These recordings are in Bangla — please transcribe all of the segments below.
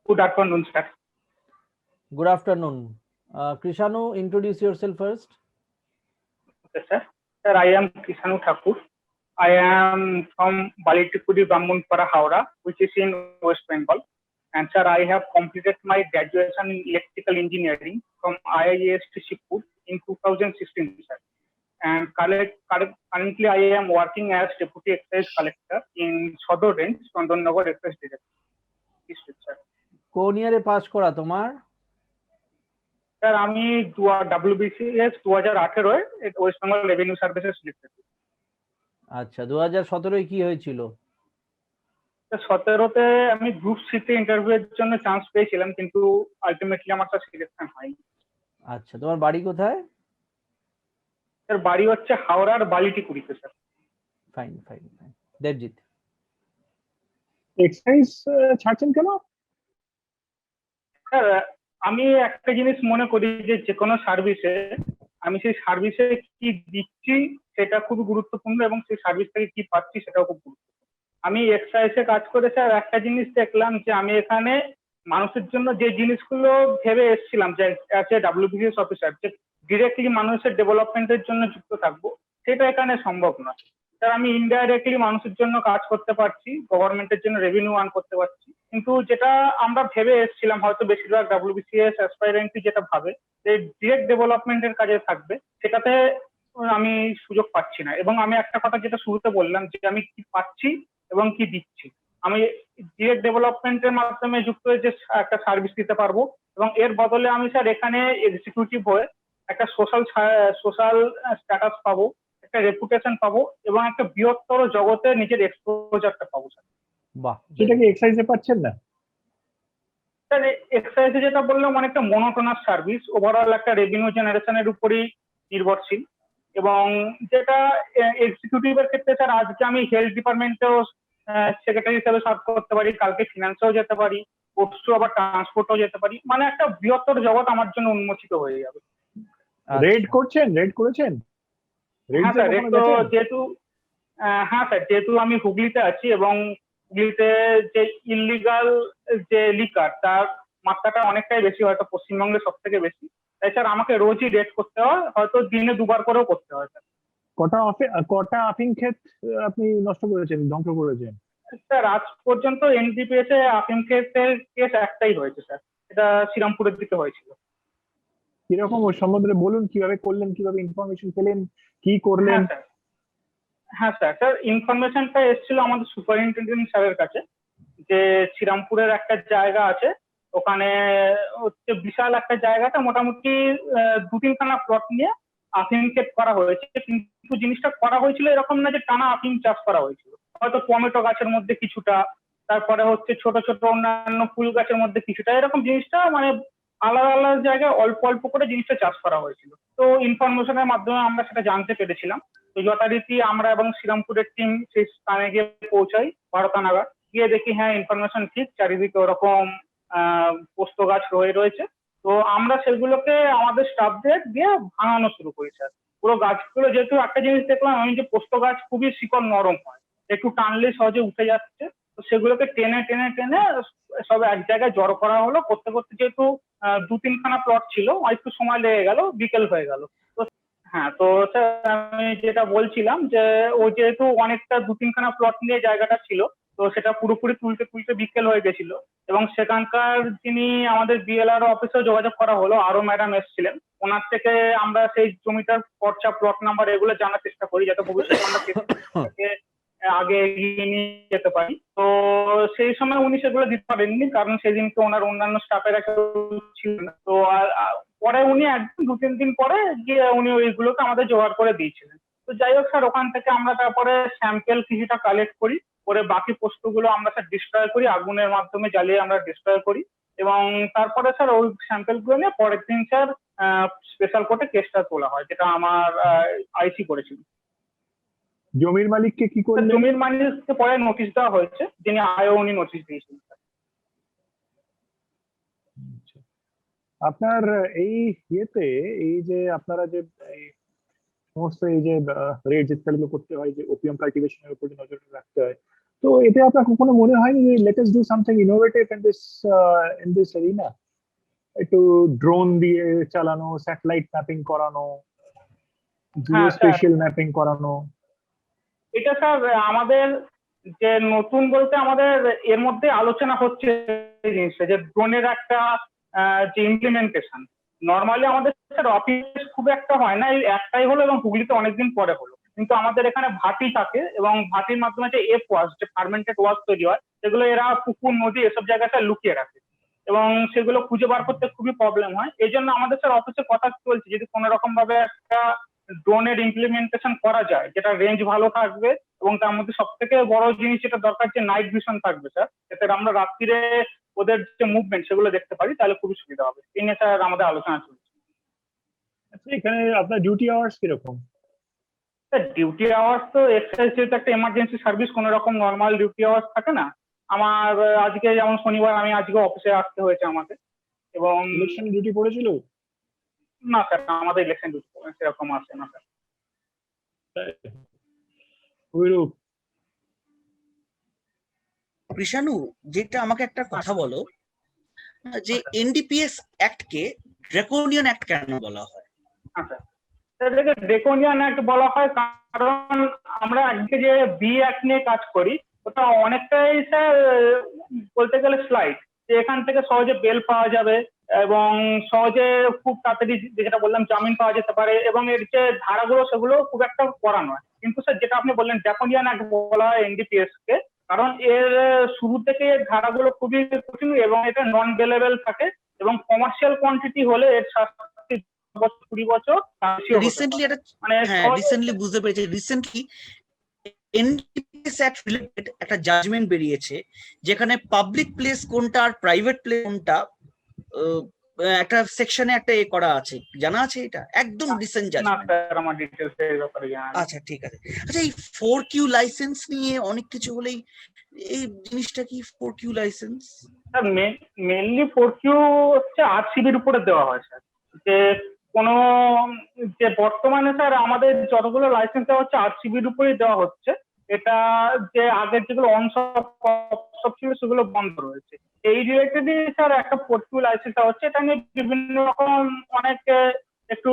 Good afternoon, sir. Good afternoon. Krishanu, introduce yourself first. Okay, sir. Sir, I am Krishanu Thakur. I am from Balitikudi Brahmanpara, Howrah, which is in West Bengal. And sir, I have completed my graduation in electrical engineering from IIST Shibpur in 2016, sir. And currently I am working as Deputy Excise Collector in Sodor Range, Chandanagar Excise District, sir. কোন ইয়ারে পাস করা তোমার? স্যার আমি WBCS 2018 ওয়েস্ট বেঙ্গল রেভিনিউ সার্ভিসে সিলেক্টেড। আচ্ছা, 2017 কি হয়েছিল? 17তে আমি গ্রুপ সিতে ইন্টারভিউ এর জন্য চান্স পেয়েছিলাম, কিন্তু আলটিমেটলি আমার সিলেকশন হয়নি। আচ্ছা, তোমার বাড়ি কোথায়? স্যার বাড়ি হচ্ছে হাওড়ার বালিটিকুড়িতে, sir. Fine fine fine. Debjit, excise ছাড়ছেন কেন? স্যার আমি একটা জিনিস মনে করি যে কোনো সার্ভিসে আমি সেই সার্ভিসে কি দিচ্ছি সেটা খুব গুরুত্বপূর্ণ, এবং সেই সার্ভিস থেকে কি পাচ্ছি সেটাও খুব গুরুত্বপূর্ণ। আমি এক্সাইজে কাজ করে স্যার একটা জিনিস দেখলাম যে আমি এখানে মানুষের জন্য যে জিনিসগুলো ভেবে এসেছিলাম যে আছে WBCS অফিসার, যে ডিরেক্টলি মানুষের ডেভেলপমেন্টের জন্য যুক্ত থাকবো, সেটা এখানে সম্ভব নয়। স্যার আমি ইনডাইরেক্টলি মানুষের জন্য কাজ করতে পারছি, গভর্নমেন্টের জন্য রেভিনিউ আর্ন করতে পারছি, কিন্তু যেটা আমরা ভেবে এসেছিলাম হয়তো বেশিরভাগ WBCS অ্যাসপাইরেন্টই যেটা ভাবে যে ডিরেক্ট ডেভেলপমেন্টের কাজে থাকবে, সেটাতে আমি সুযোগ পাচ্ছি না। এবং আমি একটা কথা যেটা শুরুতে বললাম যে আমি কি পাচ্ছি এবং কি দিচ্ছি, আমি ডিরেক্ট ডেভেলপমেন্টের মাধ্যমে যুক্ত হয়ে যে একটা সার্ভিস দিতে পারবো, এবং এর বদলে আমি স্যার এখানে এক্সিকিউটিভ হয়ে একটা সোশ্যাল স্ট্যাটাস পাবো, একটা রেপুটেশন পাবো, এবং একটা বৃহত্তর জগতে নিজের এক্সপোজারটা পাবো, স্যার। বাহ, সেটা কি এক্সাইজে পাচ্ছেন না? স্যার এক্সাইজে যেটা বললাম অনেকটা মনোটোনাস সার্ভিস, ওভারঅল একটা রেভিনিউ জেনারেশনের উপরই নির্ভরশীল। এবং যেটা এক্সিকিউটিভের ক্ষেত্রে স্যার আজকে আমি হেলথ ডিপার্টমেন্টেও সেক্রেটারি হিসেবে সার্ভ করতে পারি, কালকে ফিনান্সেও যেতে পারি, পোস্টও আবার ট্রান্সপোর্টও যেতে পারি, মানে একটা বৃহত্তর জগৎ আমার জন্য উন্মোচিত হয়ে যাবে। রেড করছেন? রেড করেছেন? হ্যাঁ স্যার, রেড তো যেহেতু হ্যাঁ স্যার, যেহেতু আমি হুগলিতে আছি এবং হুগলিতে যে ইললিগাল যে লিকার তার মাত্রাটা অনেকটাই বেশি, হয়তো পশ্চিমবঙ্গে সব থেকে বেশি, তাই স্যার আমাকে রোজই রেড করতে হয়, হয়তো দিনে দুবার করেও করতে হয় স্যার। কটা আফিং ক্ষেত আপনি নষ্ট করেছেন, ধ্বংস করেছেন? স্যার আজ পর্যন্ত NDPS এ আফিম ক্ষেতের কেস একটাই হয়েছে স্যার, এটা শ্রীরামপুরের দিকে হয়েছিল। কিরকম ওর সম্বন্ধে বলুন, কিভাবে করলেন, কিভাবে ইনফরমেশন পেলেন, কি করলেন? হ্যাঁ স্যার, স্যার ইনফরমেশনটা এসেছিল আমাদের সুপারিনটেন্ডেন্ট স্যারের কাছে, যে শ্রীরামপুরের একটা জায়গা আছে, ওখানে হচ্ছে বিশাল একটা জায়গাটা মোটামুটি 2-3খানা প্লট নিয়ে আফিম ক্ষেত করা হয়েছে, কিন্তু জিনিসটা করা হয়েছিল এরকম না যে টানা আফিম চাষ করা হয়েছিল, হয়তো টমেটো গাছের মধ্যে কিছুটা, তারপরে হচ্ছে ছোট ছোট অন্যান্য ফুল গাছের মধ্যে কিছুটা, এরকম জিনিসটা মানে আলাদা আলাদা জায়গায় অল্প অল্প করে জিনিসটা চাষ করা হয়েছিল। তো ইনফরমেশনের মাধ্যমে আমরা সেটা জানতে পেরেছিলাম। তো যথারীতি আমরা এবং শ্রীরামপুরের টিম সেই স্থানে গিয়ে পৌঁছাই 12টা নাগাদ, গিয়ে দেখি হ্যাঁ ইনফরমেশন ঠিক, চারিদিকে ওরকম পোস্ত গাছ রয়েছে। তো আমরা সেগুলোকে আমাদের স্টাফদের দিয়ে ভাঙানো শুরু করি স্যার। পুরো গাছগুলো, যেহেতু একটা জিনিস দেখলাম আমি যে পোস্ত গাছ খুবই শিকড় নরম হয়, একটু টানলে সহজে উঠে যাচ্ছে, তো সেগুলোকে টেনে টেনে টেনে সব এক জায়গায় জড়ো করা হলো। করতে করতে যেহেতু 2-3খানা প্লট ছিল, একটু সময় লেগে গেল, বিকেল হয়ে গেল। তো হ্যাঁ, তো স্যার আমি যেটা বলছিলাম যে ও যেহেতু অনেকটা 2-3খানা প্লট নিয়ে জায়গাটা ছিল, তো সেটা পুরোপুরি তুলতে তুলতে বিকেল হয়ে গেছিল, এবং সেখানকার যিনি আমাদের BLRO অফিসেও যোগাযোগ করা হলো, আরো ম্যাডাম এসেছিলেন, ওনার থেকে আমরা সেই জমিটার পর্চা, প্লট নাম্বার এগুলো জানার চেষ্টা করি, যাতে ভবিষ্যতে আমরা আগে এগিয়ে নিয়ে যেতে পারি। তো সেই সময় উনি সেগুলো দিতে পারেননি, কারণ সেদিন তো ওনার অন্যান্য স্টাফেরা ছিল না। তো পরে উনি একদিন 2-3 দিন পরে গিয়ে উনি ওইগুলোকে আমাদের জোগাড় করে দিয়েছিলেন। তো যাই হোক স্যার, ওখান থেকে আমরা তারপরে স্যাম্পেল কিছুটা কালেক্ট করি, করে বাকি পোস্টগুলো আমরা স্যার ডিস্ট্রয় করি, আগুনের মাধ্যমে জ্বালিয়ে আমরা ডিস্ট্রয় করি, এবং তারপরে স্যার ওই স্যাম্পেল গুলো নিয়ে পরের দিন স্যার স্পেশাল কোর্টে কেসটা তোলা হয়, যেটা আমার IC করেছিল। জমির মালিককে কি করলেন? জমির মালিককে পরে নোটিশ দেওয়া হয়েছে, যিনি উনি নোটিশ দিয়েছিলেন। আপনার এই ইয়েতে, এই যে আপনারা যে সমস্ত এই যে রেড যেগুলো করতে হয়, যে ওপিয়াম কাল্টিভেশনের উপর নজর রাখতে হয়, তো এতে আপনার কখনো মনে হয়নি যে let us do something innovative in this arena? একটু ড্রোন দিয়ে চালানো, স্যাটেলাইট ম্যাপিং করানো, হ্যাঁ স্যার, জিওস্পেশিয়াল ম্যাপিং করানো। এটা স্যার আমাদের যে নতুন বলতে আমাদের এর মধ্যে আলোচনা হচ্ছে এই জিনিসটা, যে ড্রোনের একটা যে ইমপ্লিমেন্টেশন। নর্মালি আমাদের স্যার অফিস খুব একটা হয় না, এই একটাই হলো এবং হুগলিতে অনেকদিন পরে হলো। কিন্তু আমাদের এখানে ভাটি থাকে এবং ভাটির মাধ্যমে যে এফ ওয়াশ, যে ফার্মেন্টেড ওয়াশ তৈরি হয়, সেগুলো এরা পুকুর নদী এসব জায়গাটা লুকিয়ে রাখে এবং সেগুলো খুঁজে বার করতে খুবই প্রবলেম হয়। এই জন্য আমাদের স্যার অফিসে কথা চলছে যদি কোনো রকম ভাবে একটা ড্রোনের ইমপ্লিমেন্টেশন করা যায়, যেটা রেঞ্জ ভালো থাকবে এবং তার মধ্যে সব থেকে বড় জিনিস যেটা দরকার, যে নাইট ভিশন থাকবে স্যার, যাতে আমরা রাত্রিরে ওদের যে মুভমেন্ট সেগুলো দেখতে পারি, তাহলে খুবই সুবিধা হবে। এই নিয়ে স্যার আমাদের আলোচনা চলছে। আচ্ছা, এখানে আপনার ডিউটি আওয়ার্স কিরকম? স্যার ডিউটি আওয়ার্স তো এক্সাইজ যেহেতু একটা এমার্জেন্সি সার্ভিস, কোনো রকম নর্মাল ডিউটি আওয়ার্স থাকে না। আমার আজকে যেমন শনিবার, আমি আজকে অফিসে আসতে হয়েছে আমাকে। এবং ইলেকশন ডিউটি পড়েছিল? না স্যার, আমাদের ইলেকশন ডিউটি সেরকম আসে না স্যার। ওইরূপ। কৃষাণু, যেটা আমাকে একটা কথা বলো, যে এনডিপিএস অ্যাক্ট কে ড্রাকোনিয়ান অ্যাক্ট কেন বলা হয়? আচ্ছা, এটাকে ড্রেকোনিয়ান অ্যাক্ট বলা হয় কারণ আমরা আজকে যে বি অ্যাক্ট নিয়ে কাজ করি, ওটা অনেকটাই স্যার বলতে গেলে স্লাইড, যে এখান থেকে সহজে বেল পাওয়া যাবে এবং সহজে খুব তাড়াতাড়ি যেটা বললাম জামিন পাওয়া যেতে পারে, এবং এর যে ধারাগুলো সেগুলো খুব একটা করা নয়। কিন্তু স্যার যেটা আপনি বললেন ড্রাকোনিয়ান অ্যাক্ট বলা হয় এনডিপিএস কে, কারণ এর শুরু থেকে এর ধারাগুলো খুবই কঠিন এবং এটা নন বেলেবল থাকে এবং কমার্শিয়াল কোয়ান্টিটি হলে এর শাস্তি 20 বছর বেশিও হতে রিসেন্টলি পারে। একটা, মানে হ্যাঁ রিসেন্টলি বুঝতে পেরেছি, রিসেন্টলি এনডিপিএস অ্যাক্ট রিলেটেড একটা জাজমেন্ট বেরিয়েছে, যেখানে পাবলিক প্লেস কোনটা আর প্রাইভেট প্লেস কোনটা একটা সেকশনে একটা এ করা আছে, জানা আছে এটা? একদম রিসেন্ট না জাজমেন্ট। স্যার, আমার ডিটেলস এর ব্যাপারে জানা নেই। আচ্ছা ঠিক আছে। আচ্ছা, এই 4Q লাইসেন্স নিয়ে অনেক কিছু হলেই, এই জিনিসটা কি 4Q licence? Sir mainly 4Q হচ্ছে আরসিবির উপরে দেওয়া হয় স্যার। যে কোনো যে বর্তমানে স্যার আমাদের যতগুলো লাইসেন্স দেওয়া হচ্ছে আরসিবির উপরেই দেওয়া হচ্ছে। এটা যে আগের যেগুলো অনসব সব ছিল সেগুলো বন্ধ রয়েছে। এই রিলেটেডই স্যার একটা 4Q লাইসেন্স দেওয়া হচ্ছে। এটা নিয়ে বিভিন্ন রকম অনেক একটু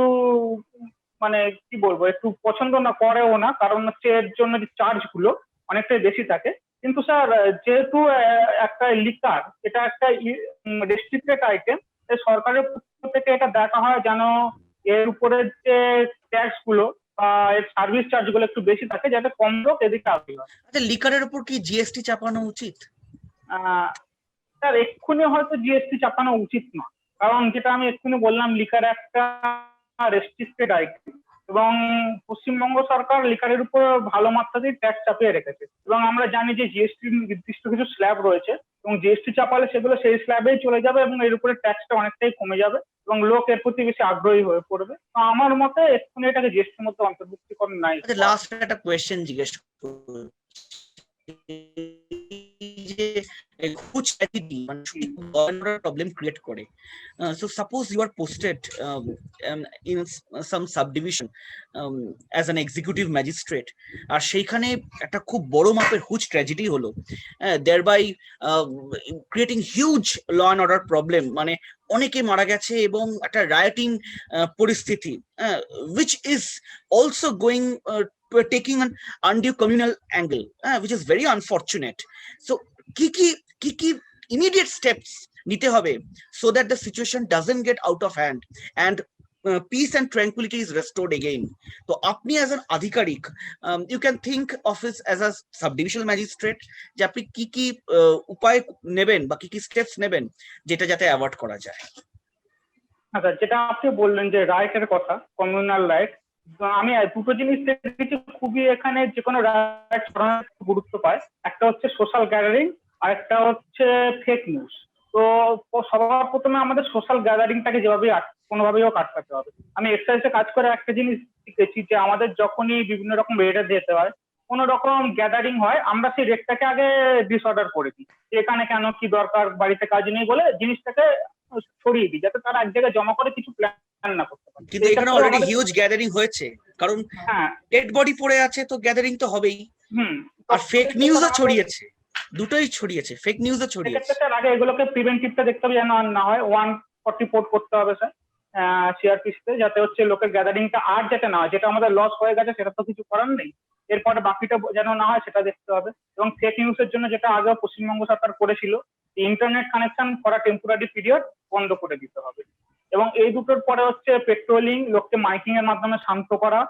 মানে কি বলবো, একটু পছন্দ না করেও না, কারণ হচ্ছে এর জন্য যে চার্জ গুলো অনেকটাই বেশি থাকে। কিন্তু স্যার যেহেতু একটা লিকার, এটা একটা রেস্ট্রিক্টেড আইটেম, সরকারের পক্ষ থেকে এটা দেখা হয় যেন এর উপরে যে ট্যাক্স গুলো বা এর সার্ভিস চার্জ গুলো একটু বেশি থাকে, যাতে কম লোক এদিকে আসবে। আচ্ছা, লিকারের উপর কি জিএসটি চাপানো উচিত? স্যার এক্ষুনি হয়তো জিএসটি চাপানো উচিত না, কারণ যেটা আমি এক্ষুনি বললাম, লিকার একটা রেস্ট্রিক্টেড আইটেম এবং পশ্চিমবঙ্গ সরকার লিকারের উপর ভালো মাত্রাতেই ট্যাক্স চাপিয়ে রেখেছে। এবং আমরা জানি যে জিএসটি নির্দিষ্ট কিছু স্ল্যাব রয়েছে এবং জিএসটি চাপালে সেগুলো সেই স্ল্যাবেই চলে যাবে এবং এর উপরে ট্যাক্সটা অনেকটাই কমে যাবে এবং লোক এর প্রতি বেশি আগ্রহী হয়ে পড়বে। তো আমার মতে এক্ষুনি এটাকে জিএসটির মধ্যে অন্তর্ভুক্তিকরণ নাই। আচ্ছা, লাস্ট একটা কোয়েশ্চেন জিজ্ঞেস করছি, যে হুজ অ্যাটিটি মানে প্রবলেম ক্রিয়েট করে। So suppose you are posted in some subdivision as an executive magistrate, আর সেইখানে একটা খুব বড় মাপের হুজ ট্র্যাজেডি হলো, thereby creating huge law and order problem, মানে অনেকে মারা গেছে এবং একটা রায়োটিং পরিস্থিতি, which is also going taking an undue communal angle, which is very unfortunate. So কি immediate steps নিতে হবে so that the situation doesn't get out of hand and peace and tranquility is restored again? তো আপনি as an আধিকারিক, you can think of it as a subdivisional magistrate, যে আপনি কি উপায় নেবেন বা কি স্টেপস নেবেন যেটা যাতে অ্যাভয়েড করা যায়। আচ্ছা, যেটা আপনি বললেন যে রাইটের কথা, কমিউনাল রাইট, আমি দুটো জিনিস দেখেছি খুবই এখানে যে কোনো রাইট গুরুত্ব পায়। একটা হচ্ছে সোশ্যাল গ্যাদারিং আর একটা হচ্ছে ফেক নিউজ। তো সবার প্রথমে আমাদের সোশ্যাল গ্যাদারিংটাকে যেভাবেই কোনোভাবেই হোক আটকাতে হবে। আমি এক্সারসাইজে কাজ করে একটা জিনিস শিখেছি, যে আমাদের যখনই বিভিন্ন রকম রেডে যেতে হয়, কোনো রকম গ্যাদারিং হয়, আমরা সেই রেটটাকে আগে ডিসঅর্ডার করে দিই। এখানে কেন কি দরকার, বাড়িতে কাজ নেই বলে জিনিসটাকে ছড়িয়ে দিই, যাতে তারা এক জায়গায় জমা করে কিছু প্ল্যান না করতে পারে। কিন্তু এখানে অলরেডি হিউজ গ্যাদারিং হয়েছে, কারণ হ্যাঁ, ডেড বডি পড়ে আছে, তো গ্যাদারিং তো হবেই। আর ফেক নিউজও ছড়িয়েছে, দুটোই ছড়িয়েছে, ফেক নিউজও ছড়িয়েছে। সেক্ষেত্রে স্যার আগে এগুলোকে প্রিভেন্টিভটা দেখতে হবে যেন আর না হয়। 140 করতে হবে স্যার সিআরপিসিতে, যাতে হচ্ছে লোকের গ্যাদারিংটা আর যাতে না হয়। যেটা আমাদের লস হয়ে গেছে সেটা তো কিছু করার নেই, এরপরে বাকিটা যেন না হয় সেটা দেখতে হবে। এবং ফেক নিউজের জন্য যেটা আগেও পশ্চিমবঙ্গ সরকার করেছিল, internet connection for temporary period বন্ধ করে দিতে হবে। এবং এই দুটোর পরে হচ্ছে পেট্রোলিং, লোককে মাইকিং এর মাধ্যমে শান্ত করা,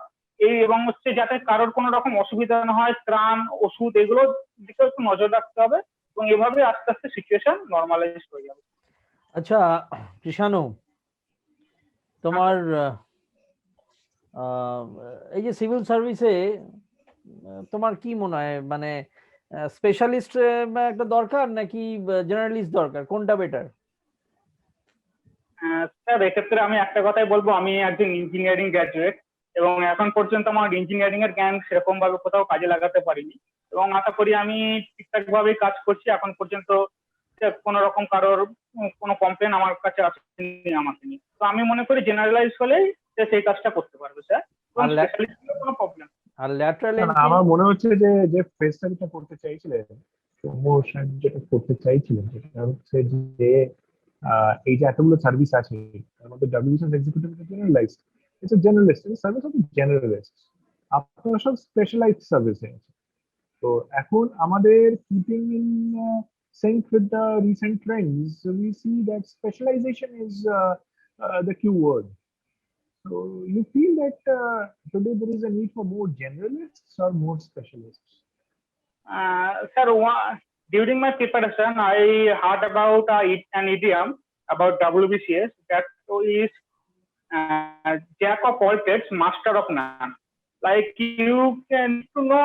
এই এবং হচ্ছে যাতে কারোর কোনো রকম অসুবিধা না হয়, ত্রাণ ওষুধ এগুলোর দিকে একটু নজর রাখতে হবে। এবং এভাবে আস্তে আস্তে সিচুয়েশন নর্মালাইজ হয়ে যাবে। আচ্ছা কৃষাণু, তোমার এই যে সিভিল সার্ভিসে তোমার কি মনে হয়, মানে স্পেশালিস্ট একটা দরকার নাকি জেনারেলিস্ট দরকার, কোনটা বেটার? স্যার এক্ষেত্রে আমি একটা কথাই বলবো, আমি একজন ইঞ্জিনিয়ারিং গ্র্যাজুয়েট এবং এখন পর্যন্ত আমার ইঞ্জিনিয়ারিং এর জ্ঞান সেরকম ভাবে কোথাও কাজে লাগাতে পারিনি। এবং আশা করি আমি ঠিকঠাক ভাবেই কাজ করছি এখন পর্যন্ত। কোনো রকম কারোর কোনো কমপ্লেন আমার কাছে আসেনি আমাকে নিয়ে। তো আমি মনে করি জেনারেলাইজ হলেই সে সেই কাজটা করতে পারবে স্যার, কোনো প্রবলেম। আর ল্যাটারাল না, আমার মনে হচ্ছে যে যে ফেস্টিভ্যালটা করতে চাইছিলেন প্রমোশন, যেটা করতে চাইছিলেন সেটা হচ্ছে যে এই যে এতগুলো সার্ভিস আছে তার মধ্যে WBCS executive generalised, it's a generalist, it's service of generalist. আপনারা সব স্পেশালাইজড সার্ভিসে আছে। তো এখন আমাদের keeping in sync with the recent trends, we see that specialization is the key word. So you feel that today there is a need for more generalists or more specialists? Sir, during my preparation, I heard about an idiom about WBCS that is jack of all trades, master of none. Like you can to know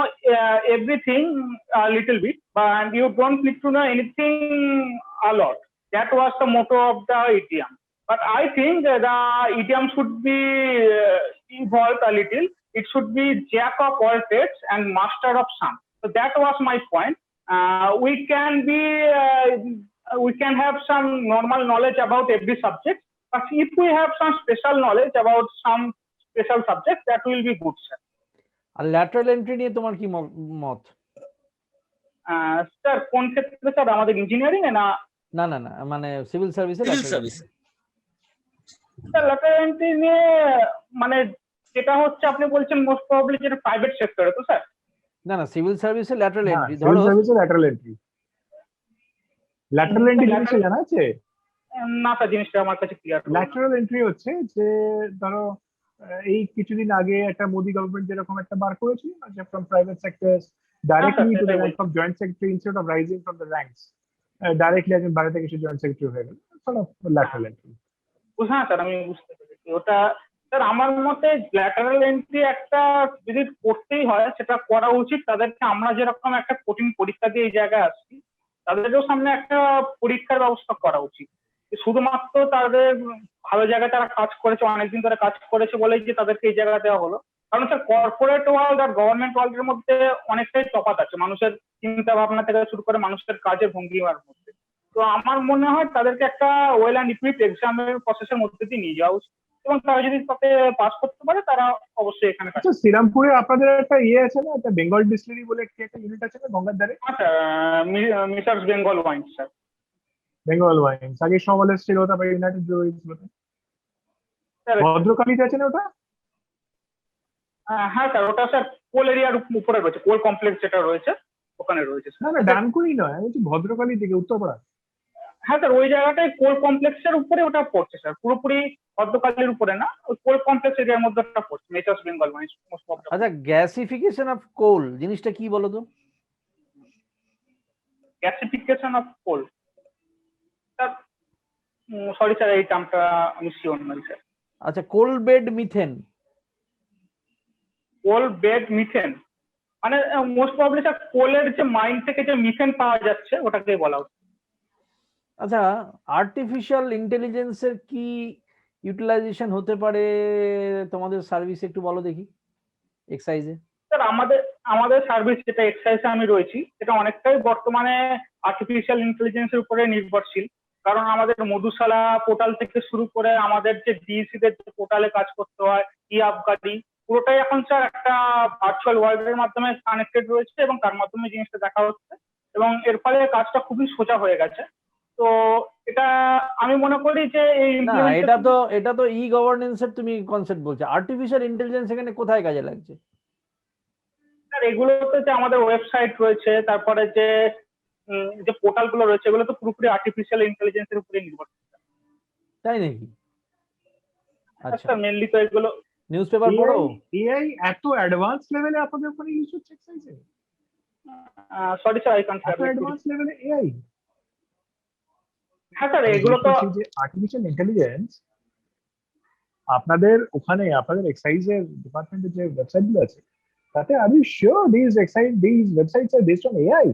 everything a little bit, but you don't need to know anything a lot. That was the motto of the idiom. But I think the idiom should be evolved a little. It should be jack of all trades and master of some. So that was my point. We can have some normal knowledge about every subject, but if we have some special knowledge about some special subject, that will be good, sir. আর ল্যাটারাল এন্ট্রি নিয়ে তোমার কি মত? স্যার কোন ক্ষেত্রে স্যার, আমাদের ইঞ্জিনিয়ারিং এ না? না না না, মানে সিভিল সার্ভিসে। Civil service sir lateral entry নিয়ে মানে যেটা হচ্ছে আপনি বলছেন মোস্ট প্রবাবলি যেটা প্রাইভেট সেক্টরে, তো স্যার? না না, সিভিল সার্ভিসে ল্যাটারাল এন্ট্রি। সিভিল ধরো সার্ভিসে ল্যাটারাল এন্ট্রি, ল্যাটারাল এন্ট্রি জিনিসটা জানা আছে? না স্যার, জিনিসটা আমার কাছে ক্লিয়ার। ল্যাটারাল এন্ট্রি হচ্ছে যে ধরো এই কিছুদিন আগে একটা মোদি গভর্নমেন্ট যেরকম একটা বার করেছিল যে from private sector directly to the rank of joint secretary instead of rising from the ranks, directly একজন বাইরে থেকে সে জয়েন্ট সেক্রেটারি হয়ে গেল, সর্ট অফ ল্যাটারাল এন্ট্রি। হ্যাঁ স্যার, আমি বুঝতে পেরেছি ওটা। স্যার আমার মতে ল্যাটারাল এন্ট্রি একটা যদি করতেই হয় সেটা করা উচিত তাদেরকে। আমরা যেরকম একটা কঠিন পরীক্ষা দিয়ে এই জায়গায় আসছি, তাদেরও সামনে একটা পরীক্ষার ব্যবস্থা করা উচিত। শুধুমাত্র তাদের ভালো জায়গায় তারা কাজ করেছে, অনেকদিন ধরে কাজ করেছে বলেই যে তাদেরকে এই জায়গা দেওয়া হলো। কারণ স্যার কর্পোরেট ওয়ার্ল্ড আর গভর্নমেন্ট ওয়ার্ল্ডের মধ্যে অনেকটাই তফাৎ আছে, মানুষের চিন্তা ভাবনা থেকে শুরু করে মানুষের কাজের ভঙ্গিমার মধ্যে। তো আমার মনে হয় তাদেরকে একটা ওয়েল অ্যান্ড ইকুইপড এক্সামের প্রসেসের মধ্যে দিয়ে নিয়ে যাওয়া উচিত, এবং তারা যদি তাতে পাস করতে পারে তারা অবশ্যই এখানে। আচ্ছা, শ্রীরামপুরে আপনাদের একটা ইয়ে আছে না, একটা বেঙ্গল ডিস্টিলারি বলে একটা ইউনিট আছে না গঙ্গার ধারে? আচ্ছা, মিসার্স Bengal wine sir. Bengal wines আগে সমালের ছিল, তারপরে ইউনাইটেড ব্রুয়ারিজ বলে। ভদ্রকালীতে আছে না ওটা? হ্যাঁ স্যার, ওটা স্যার কোল এরিয়ার উপরে রয়েছে, কোল কমপ্লেক্স যেটা রয়েছে ওখানে রয়েছে। না না, ডানকুনি নয়, আমি বলছি ভদ্রকালী দিকে, উত্তরপাড়া। হ্যাঁ স্যার, ওই জায়গাটায় কোল কমপ্লেক্সের উপরে ওটা পড়ছে স্যার, পুরোপুরি ভদ্রকালীর উপরে না, ওই কোল কমপ্লেক্স এরিয়ার মধ্যে ওটা পড়ছে, মিসার্স বেঙ্গল ওয়াইন। আচ্ছা, গ্যাসিফিকেশন অফ কোল জিনিসটা কি বলো তো? Gasification of coal, sir sorry sir, এই টার্মটা আমি শিওর নই স্যার। আচ্ছা, coal bed methane. Coal bed methane মানে মোস্ট প্রবাবলি স্যার কোলের যে মাইন থেকে যে মিথেন পাওয়া যাচ্ছে ওটাকে বলা হচ্ছে। আচ্ছা, আর্টিফিশিয়াল ইন্টেলিজেন্সের কি ইউটিলাইজেশন হতে পারে তোমাদের সার্ভিসে, একটু বলো দেখি এক্সাইজে। স্যার আমাদের সার্ভিস যেটা এক্সাইজে আমি রয়েছি সেটা অনেকটাই বর্তমানে আর্টিফিশিয়াল ইন্টেলিজেন্সের উপরে নির্ভরশীল। কারণ আমাদের মধুশালা পোর্টাল থেকে শুরু করে আমাদের যে ডিএসি দের যে পোর্টালে কাজ করতে হয়, ই আবগারি, পুরোটাই এখন স্যার একটা ভার্চুয়াল ওয়ার্ল্ডের মাধ্যমে কানেক্টেড রয়েছে এবং তার মাধ্যমে জিনিসটা দেখা হচ্ছে এবং এর ফলে কাজটা খুবই সোজা হয়ে গেছে। তো এটা আমি মনে করি যে এই না, এটা তো ই গভর্নেন্স এর তুমি কনসেপ্ট বলছো, আর্টিফিশিয়াল ইন্টেলিজেন্স এখানে কোথায় কাজে লাগছে? স্যার এগুলোতে যে আমাদের ওয়েবসাইট রয়েছে, তারপরে যে পোর্টাল গুলো রয়েছে, এগুলো তো পুরোপুরি আর্টিফিশিয়াল ইন্টেলিজেন্সের উপরে নির্ভর করে। তাই নাকি? আচ্ছা, স্যার মেনলি তো এগুলো নিউজ পেপার পড়ো? এআই এত অ্যাডভান্স লেভেলে আপনাদের ওখানে ইউজ হচ্ছে এক্সাইজে? সরি স্যার, আই কান্ট এত অ্যাডভান্স লেভেলে এআই? হ্যাঁ স্যার এগুলো তো যে আর্টিফিশিয়াল ইন্টেলিজেন্স আপনাদের ওখানে, আপনাদের এক্সাইজের ডিপার্টমেন্টের যে ওয়েবসাইট গুলো আছে, তাতে are you sure this websites are based on AI?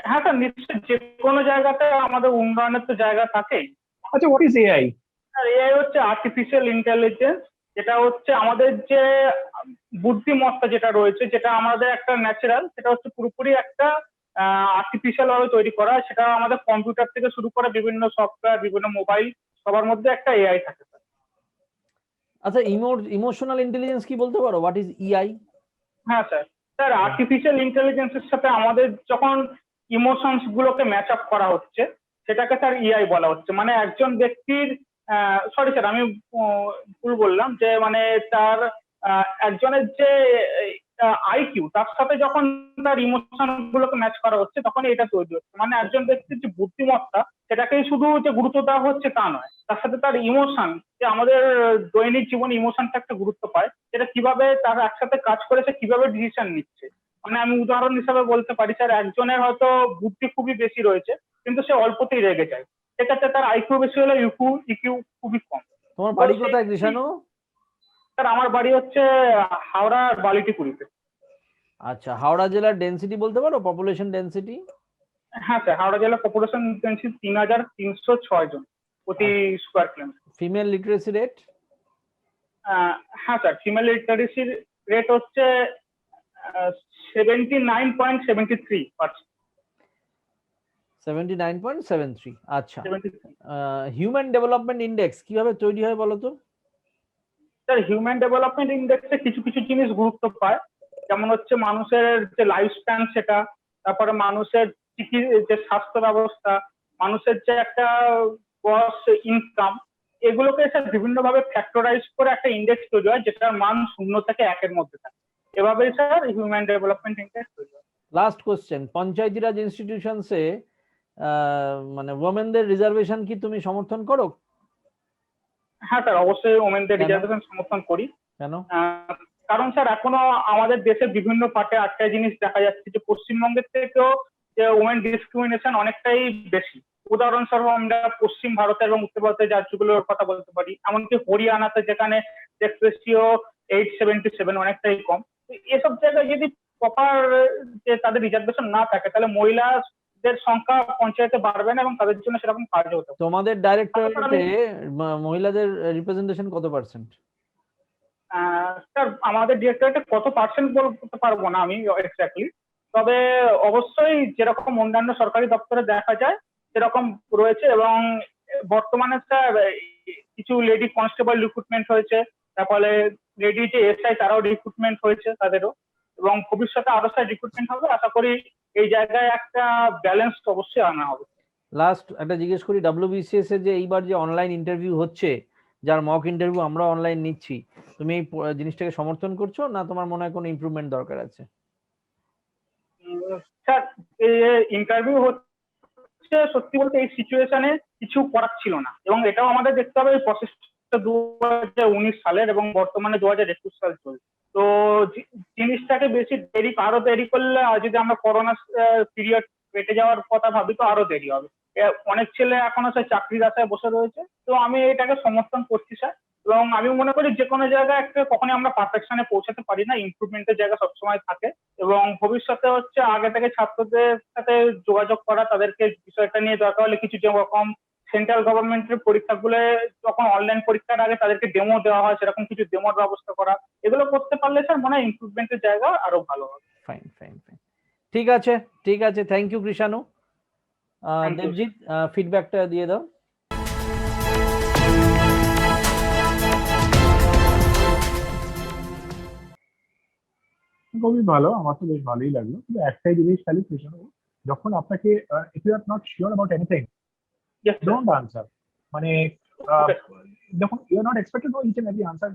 হ্যাঁ স্যার নিশ্চয়ই, যে কোনো জায়গাতে আমাদের উন্নয়নের তো জায়গা থাকেই। আচ্ছা, what is AI? Sir AI হচ্ছে আর্টিফিশিয়াল ইন্টেলিজেন্স, যেটা হচ্ছে আমাদের যে বুদ্ধিমত্তা যেটা রয়েছে, যেটা আমাদের একটা ন্যাচারাল, সেটা হচ্ছে পুরোপুরি একটা আর্টিফিশিয়াল ভাবে তৈরি করা। সেটা আমাদের কম্পিউটার থেকে শুরু করে বিভিন্ন সফটওয়্যার, বিভিন্ন মোবাইল, সবার মধ্যে একটা এআই থাকে স্যার। আচ্ছা, ইমোশনাল ইন্টেলিজেন্স কি বলতে পারো? হোয়াট ইজ ইআই? হ্যাঁ স্যার, স্যার আর্টিফিশিয়াল ইন্টেলিজেন্সের সাথে আমাদের যখন ইমোশনস গুলোকে ম্যাচ আপ করা হচ্ছে, সেটাকে স্যার ইআই বলা হচ্ছে। মানে একজন ব্যক্তির, সরি স্যার আমি ভুল বললাম, যে মানে তার একজনের যে আইকিউ, তার সাথে যখন তার ইমোশন গুলোকে ম্যাচ করা হচ্ছে, তখন এটা তৈরি হচ্ছে। মানে একজন ব্যক্তির যে বুদ্ধিমত্তা, সেটাকেই শুধু যে গুরুত্ব দেওয়া হচ্ছে তা নয়, তার সাথে তার ইমোশন, যে আমাদের দৈনিক জীবনে ইমোশনটা একটা গুরুত্ব পায়, সেটা কিভাবে তার একসাথে কাজ করে, সে কিভাবে ডিসিশন নিচ্ছে। মানে আমি উদাহরণ হিসাবে বলতে পারি স্যার, একজনের হয়তো বুদ্ধি খুবই বেশি রয়েছে, কিন্তু সে অল্পতেই রেগে যায়, সেক্ষেত্রে তার আইকিউ বেশি হলে ইকিউ খুবই কম। তোমার বাড়ি কোথায় কৃষাণু? স্যার আমার বাড়ি হচ্ছে হাওড়ার বালিটিপুরিতে। আচ্ছা, হাওড়া জেলার ডেনসিটি বলতে পারো, পপুলেশন ডেনসিটি? হ্যাঁ স্যার, হাওড়া জেলার পপুলেশন ডেনসিটি 3306 জন প্রতি square kilometre. Female literacy rate? হ্যাঁ স্যার, ফিমেল লিটারেসির রেট হচ্ছে 79.73%। 79.73। আচ্ছা, হিউম্যান ডেভেলপমেন্ট ইন্ডেক্স কিভাবে তৈরি হয় বলো তো? স্যার হিউম্যান ডেভেলপমেন্ট ইন্ডেক্সে কিছু কিছু জিনিস গুরুত্ব পায়, যেমন হচ্ছে মানুষের যে লাইফ স্প্যান, সেটা, তারপরে মানুষের যে স্বাস্থ্য ব্যবস্থা, মানুষের যে একটা গ্রস ইনকাম, এগুলোকে স্যার বিভিন্ন ভাবে ফ্যাক্টরাইজ করে একটা ইন্ডেক্স তৈরি হয়, যেটার মান 0 থেকে 1-এর মধ্যে থাকে। এভাবেই স্যার হিউম্যান ডেভেলপমেন্ট ইন্ডেক্স তৈরি হয়। লাস্ট কোশ্চেন, পঞ্চায়েতি রাজ ইনস্টিটিউশনসে মানে ওমেনদের রিজার্ভেশন কি তুমি সমর্থন করো? হ্যাঁ স্যার, অবশ্যই ওমেনদের কেন? রিজার্ভেশন সমর্থন করি। কেন? কারণ স্যার এখনো আমাদের দেশের বিভিন্ন পার্টে একটা জিনিস দেখা যাচ্ছে, যে পশ্চিমবঙ্গের থেকেও যে ওমেন ডিসক্রিমিনেশন অনেকটাই বেশি। উদাহরণস্বরূপ আমরা পশ্চিম ভারতের এবং উত্তর ভারতের রাজ্যগুলোর কথা বলতে পারি, এমনকি হরিয়ানাতে যেখানে সেক্স রেশিও 877, অনেকটাই কম। এসব জায়গায় যদি প্রপার যে তাদের রিজার্ভেশন না থাকে, তাহলে মহিলাদের সংখ্যা পঞ্চায়েতে বাড়বে না এবং তাদের জন্য সেরকম কাজ হতে পারে। তোমাদের ডাইরেক্টরেটে মহিলাদের রিপ্রেজেন্টেশন কত পার্সেন্ট? স্যার আমাদের ডিরেক্টরেটে কত পার্সেন্ট বলতে পারবো না আমি এক্স্যাক্টলি, তবে অবশ্যই যেরকম অন্যান্য সরকারি দপ্তরে দেখা যায় সেরকম রয়েছে। এবং বর্তমানে স্যার কিছু লেডি কনস্টেবল রিক্রুটমেন্ট হয়েছে, তারপরে লেডি যে এসআই তারাও রিক্রুটমেন্ট হয়েছে তাদেরও, এবং ভবিষ্যতে আরো স্যার রিক্রুটমেন্ট হবে। আশা করি এই জায়গায় একটা ব্যালেন্স অবশ্যই আনা হবে। লাস্ট একটা জিজ্ঞেস করি, WBCS এর যে এইবার যে অনলাইন ইন্টারভিউ হচ্ছে, যার মক ইন্টারভিউ আমরা অনলাইন নিচ্ছি, তুমি এই জিনিসটাকে সমর্থন করছো, না তোমার মনে হয় কোনো ইমপ্রুভমেন্ট দরকার আছে? স্যার ইন্টারভিউ হচ্ছে, সত্যি বলতে এই সিচুয়েশনে কিছু করার ছিল না, এবং এটাও আমাদের দেখতে হবে এই প্রসেসটা 2019 সালের এবং বর্তমানে 2021 সাল চলছে। তো জিনিসটাকে বেশি আরো দেরি করলে, আর যদি আমরা করোনা পিরিয়ড কেটে যাওয়ার কথা ভাবি, তো আরো দেরি হবে। অনেক ছেলে এখনো সে চাকরির আশায় বসে রয়েছে। তো আমি এটাকে সমর্থন করছি স্যার, এবং আমি মনে করি যে কোনো জায়গায় একটা কখনই আমরা পারফেকশনে পৌঁছাতে পারি না, ইমপ্রুভমেন্টের জায়গা সবসময় থাকে। এবং ভবিষ্যতে হচ্ছে আগে থেকে ছাত্রদের সাথে যোগাযোগ করা, তাদেরকে বিষয়টা নিয়ে দরকার হলে কিছু যেরকম সেন্ট্রাল গভর্নমেন্টের পরীক্ষাগুলো যখন অনলাইন পরীক্ষার আগে তাদেরকে ডেমো দেওয়া হয়, সেরকম কিছু ডেমোর ব্যবস্থা করা, এগুলো করতে পারলে স্যার মনে হয় ইমপ্রুভমেন্টের জায়গা আরো ভালো হবে। ফাইন ফাইন ফাইন, ঠিক আছে ঠিক আছে, থ্যাংক ইউ কৃষাণু। দেবজিৎ, ফিডব্যাকটা দিয়ে দাও। খুবই ভালো, আমার তো বেশ ভালোই লাগলো, কিন্তু একটাই জিনিস খালি প্রশ্ন, যখন আপনাকে if you are not sure about anything Yes, sir. Don't answer, মানে আহ, Okay. যখন you are not expected to each and every answer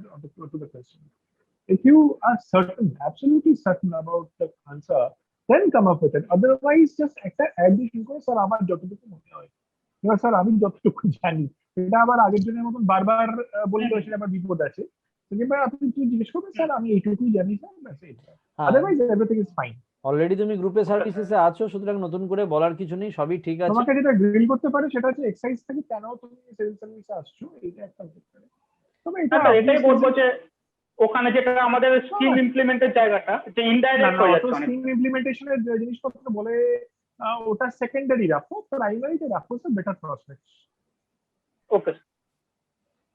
to the question, if you are certain, absolutely certain about the answer, then come up with it. Otherwise, just একটা addition করে স্যার আমার যতটুকু মনে হয়, এবার স্যার আমি যতটুকু জানি, এটা আবার আগের জনের মতন বারবার বললে সেটা আবার বিপদ আছে। তো এবার আপনি একটু জিজ্ঞেস করবেন, স্যার আমি এইটুকুই জানি স্যার, ব্যাস এইটা। Otherwise, everything is fine. Already তুমি গ্রুপে সার্ভিসেসে আছো, সুতরাং নতুন করে বলার কিছু নেই, সবই ঠিক আছে। তোমাকে যেটা গ্রিল করতে পারে সেটা হচ্ছে এক্সারসাইজ থেকে কেন তুমি সিভিল সার্ভিসে আসছো, এটা একটা হতে পারে। তবে এটা হ্যাঁ, স্যার, এটাই obviously বলবো যে ওখানে যেটা আমাদের স্কিম ইমপ্লিমেন্টের জায়গাটা, যে না ইনডাইরেক্ট না, হয়ে অত যাচ্ছে অনেক। স্কিম ইমপ্লিমেন্টেশনের জিনিসপত্র বলে ওটা সেকেন্ডারি রাখো, প্রাইমারিতে রাখো স্যার বেটার প্রসপেক্ট। ওকে।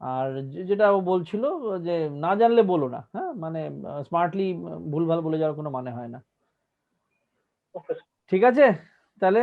আর যেটা ও বলছিল যে না জানলে বলো না, হ্যাঁ, মানে স্মার্টলি ভুলভাল বলে যাওয়ার কোনো মানে হয় না। ওকে। ঠিক আছে তাহলে।